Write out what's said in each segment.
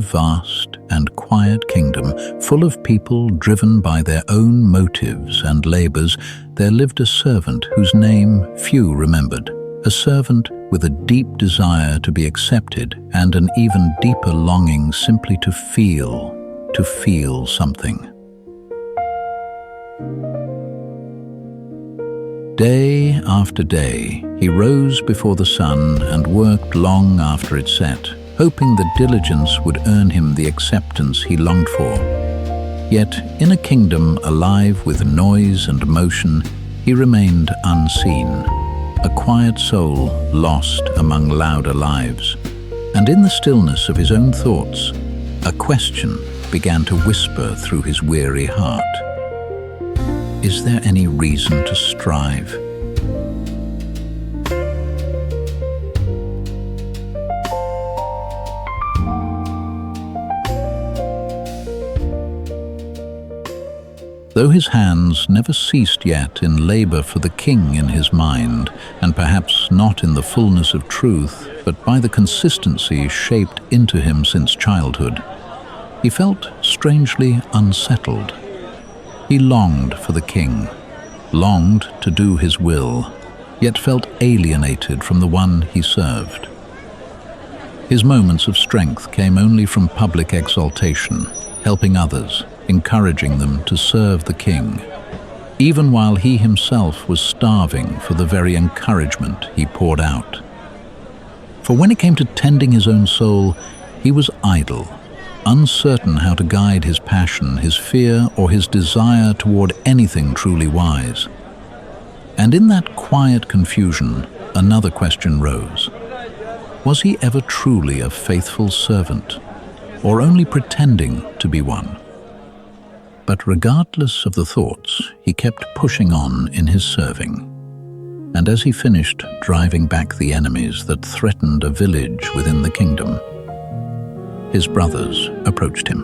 vast and quiet kingdom, full of people driven by their own motives and labors, there lived a servant whose name few remembered, a servant with a deep desire to be accepted and an even deeper longing simply to feel something. Day after day, he rose before the sun and worked long after it set, hoping that diligence would earn him the acceptance he longed for. Yet, in a kingdom alive with noise and motion, he remained unseen, a quiet soul lost among louder lives. And in the stillness of his own thoughts, a question began to whisper through his weary heart. Is there any reason to strive? Though his hands never ceased yet in labor for the king in his mind, and perhaps not in the fullness of truth, but by the consistency shaped into him since childhood, he felt strangely unsettled. He longed for the king, longed to do his will, yet felt alienated from the one he served. His moments of strength came only from public exaltation, helping others, encouraging them to serve the king, even while he himself was starving for the very encouragement he poured out. For when it came to tending his own soul, he was idle, uncertain how to guide his passion, his fear, or his desire toward anything truly wise. And in that quiet confusion, another question rose. Was he ever truly a faithful servant, or only pretending to be one? But regardless of the thoughts, he kept pushing on in his serving. And as he finished driving back the enemies that threatened a village within the kingdom, his brothers approached him.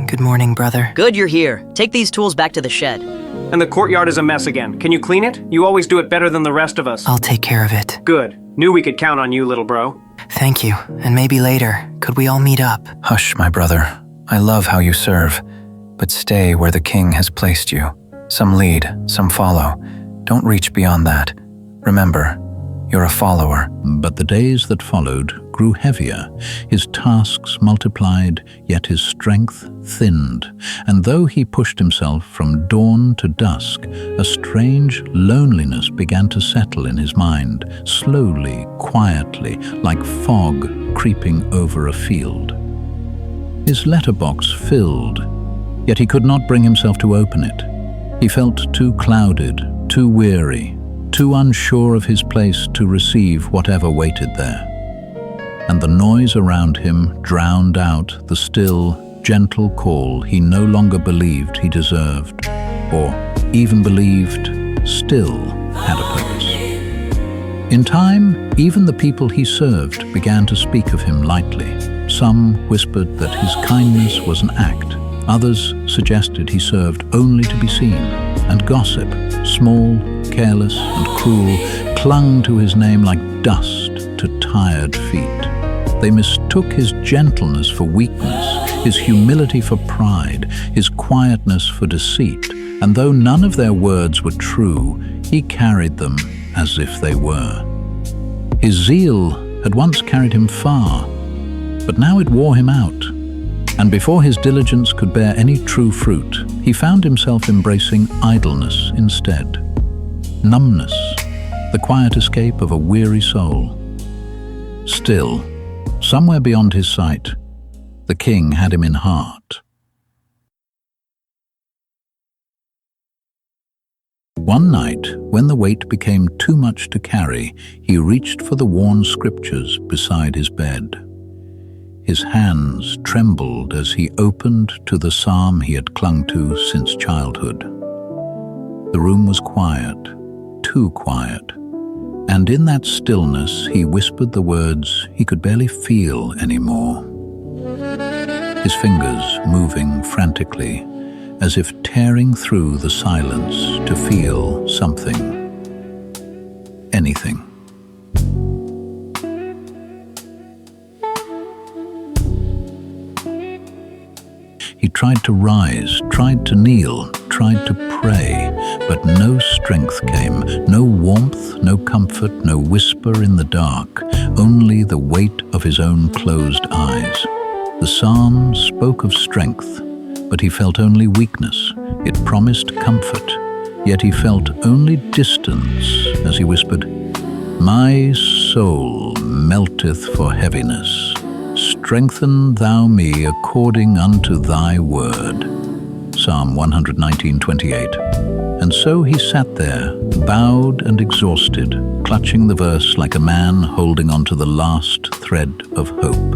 Good morning, brother. Good you're here. Take these tools back to the shed. And the courtyard is a mess again. Can you clean it? You always do it better than the rest of us. I'll take care of it. Good. Knew we could count on you, little bro. Thank you, and maybe later, could we all meet up? Hush, my brother. I love how you serve, but stay where the king has placed you. Some lead, some follow. Don't reach beyond that. Remember, you're a follower. But the days that followed grew heavier. His tasks multiplied, yet his strength thinned. And though he pushed himself from dawn to dusk, a strange loneliness began to settle in his mind, slowly, quietly, like fog creeping over a field. His letterbox filled, yet he could not bring himself to open it. He felt too clouded, too weary, too unsure of his place to receive whatever waited there. And the noise around him drowned out the still, gentle call he no longer believed he deserved, or even believed still had a purpose. In time, even the people he served began to speak of him lightly. Some whispered that his kindness was an act. Others suggested he served only to be seen, and gossip, small, careless, and cruel, clung to his name like dust to tired feet. They mistook his gentleness for weakness, his humility for pride, his quietness for deceit, and though none of their words were true, he carried them as if they were. His zeal had once carried him far, but now it wore him out. And before his diligence could bear any true fruit, he found himself embracing idleness instead. Numbness, the quiet escape of a weary soul. Still, somewhere beyond his sight, the king had him in heart. One night, when the weight became too much to carry, he reached for the worn scriptures beside his bed. His hands trembled as he opened to the psalm he had clung to since childhood. The room was quiet, too quiet, and in that stillness he whispered the words he could barely feel anymore. His fingers moving frantically, as if tearing through the silence to feel something, anything. He tried to rise, tried to kneel, tried to pray, but no strength came, no warmth, no comfort, no whisper in the dark, only the weight of his own closed eyes. The psalm spoke of strength, but he felt only weakness. It promised comfort, yet he felt only distance as he whispered, "My soul melteth for heaviness. Strengthen thou me according unto thy word." Psalm 119:28. And so he sat there, bowed and exhausted, clutching the verse like a man holding onto the last thread of hope,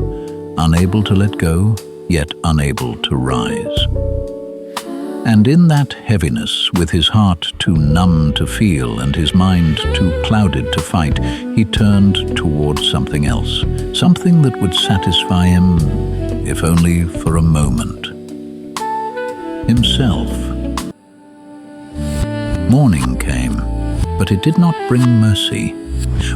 unable to let go, yet unable to rise. And in that heaviness, with his heart too numb to feel and his mind too clouded to fight, he turned towards something else, something that would satisfy him, if only for a moment. Himself. Morning came, but it did not bring mercy.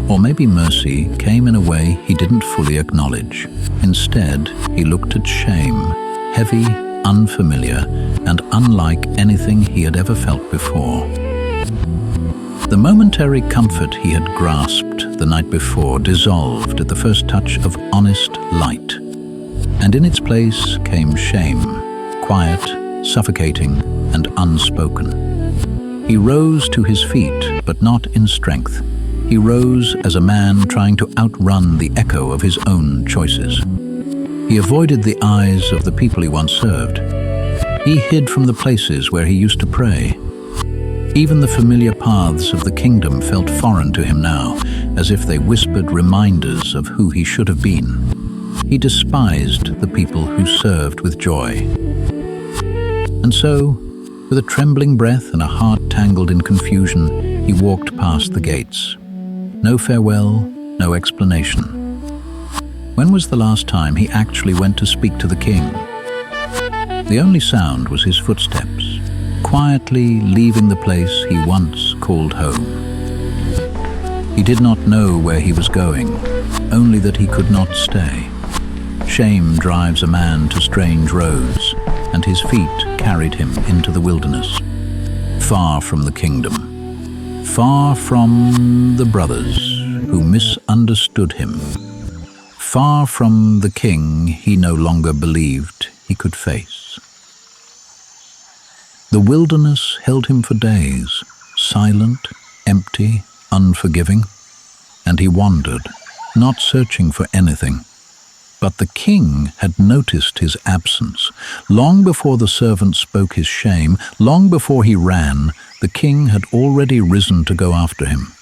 Or maybe mercy came in a way he didn't fully acknowledge. Instead, he looked at shame, heavy, unfamiliar, and unlike anything he had ever felt before. The momentary comfort he had grasped the night before dissolved at the first touch of honest light, and in its place came shame, quiet, suffocating, and unspoken. He rose to his feet, but not in strength. He rose as a man trying to outrun the echo of his own choices. He avoided the eyes of the people he once served. He hid from the places where he used to pray. Even the familiar paths of the kingdom felt foreign to him now, as if they whispered reminders of who he should have been. He despised the people who served with joy. And so, with a trembling breath and a heart tangled in confusion, he walked past the gates. No farewell, no explanation. When was the last time he actually went to speak to the king? The only sound was his footsteps, quietly leaving the place he once called home. He did not know where he was going, only that he could not stay. Shame drives a man to strange roads, and his feet carried him into the wilderness, far from the kingdom. Far from the brothers who misunderstood him. Far from the king he no longer believed he could face. The wilderness held him for days, silent, empty, unforgiving, and he wandered, not searching for anything. But the king had noticed his absence. Long before the servant spoke his shame, long before he ran, the king had already risen to go after him.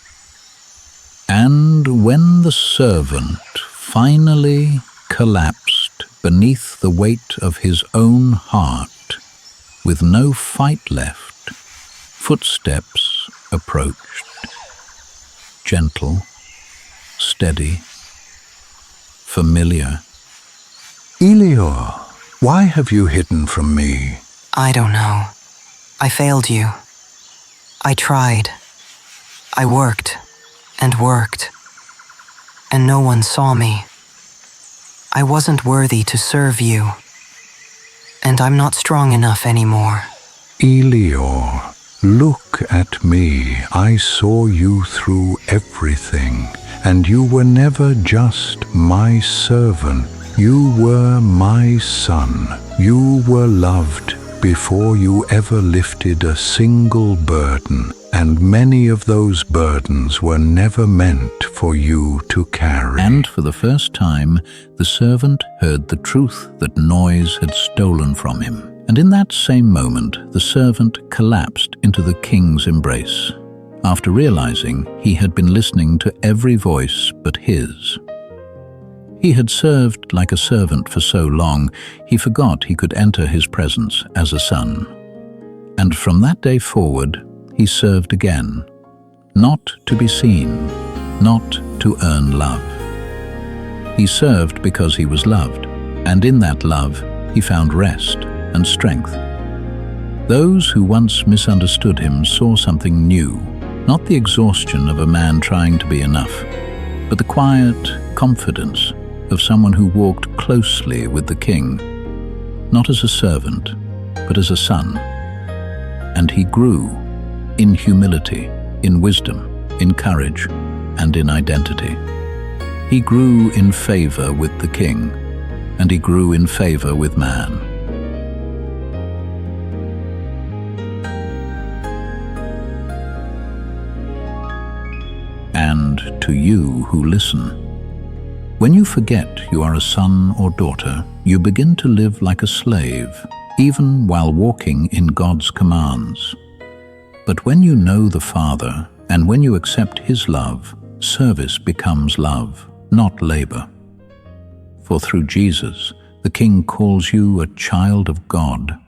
And when the servant finally collapsed beneath the weight of his own heart, with no fight left, footsteps approached. Gentle, steady, familiar. Elior, why have you hidden from me? I don't know. I failed you. I tried. I worked and worked, and no one saw me. I wasn't worthy to serve you, and I'm not strong enough anymore. Elior, look at me. I saw you through everything, and you were never just my servant. You were my son. You were loved before you ever lifted a single burden, and many of those burdens were never meant for you to carry. And for the first time, the servant heard the truth that noise had stolen from him. And in that same moment, the servant collapsed into the king's embrace, after realizing he had been listening to every voice but his. He had served like a servant for so long, he forgot he could enter his presence as a son. And from that day forward, he served again, not to be seen, not to earn love. He served because he was loved, and in that love, he found rest and strength. Those who once misunderstood him saw something new, not the exhaustion of a man trying to be enough, but the quiet confidence of someone who walked closely with the king. not as a servant, but as a son. And he grew in humility, in wisdom, in courage, and in identity. He grew in favor with the king, and he grew in favor with man. And to you who listen, when you forget you are a son or daughter, you begin to live like a slave, even while walking in God's commands. But when you know the Father, and when you accept His love, service becomes love, not labor. For through Jesus, the King calls you a child of God.